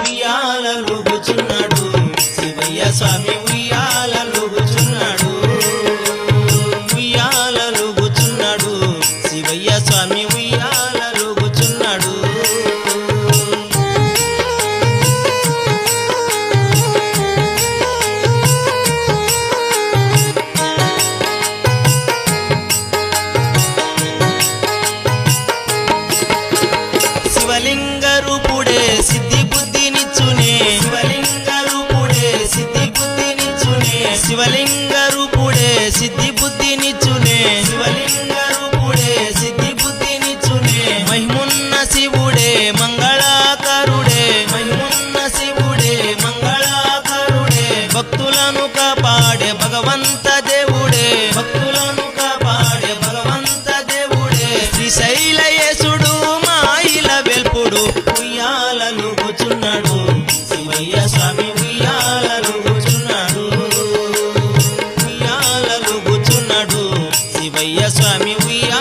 ఉయ్యాలలుగుచున్నాడు శివయ్య స్వామి ఉయ్యాలలుగుచున్నాడు ఉయ్యాలలుగుచున్నాడు శివయ్య స్వామి ఉయ్యాలలుగుచున్నాడు శివలింగ రూపుడే సిద్ధి బుద్ధినిచ్చునే శివలింగ రూపుడే సిద్ధి బుద్ధినిచ్చునే శివలింగ రూపుడే సిద్ధి బుద్ధినిచ్చునే శివలింగ రూపుడే సిద్ధి బుద్ధినిచ్చునే మహిమున్న శివుడే మంగళాకరుడే మహిమున్న శివుడే మంగళాకరుడే భక్తులను కాపాడే భగవంత దేవుడే భక్తులను కాపాడే భగవంత దేవుడే శ్రీశైలయేశుడు వెల్పుడు ఉయ్యాలలుగుచున్నాడు శివయ్య స్వామి ఉయ్యాలలుగుచున్నాడు ఉయ్యాలలుగుచున్నాడు శివయ్య స్వామి ఉయ్యాల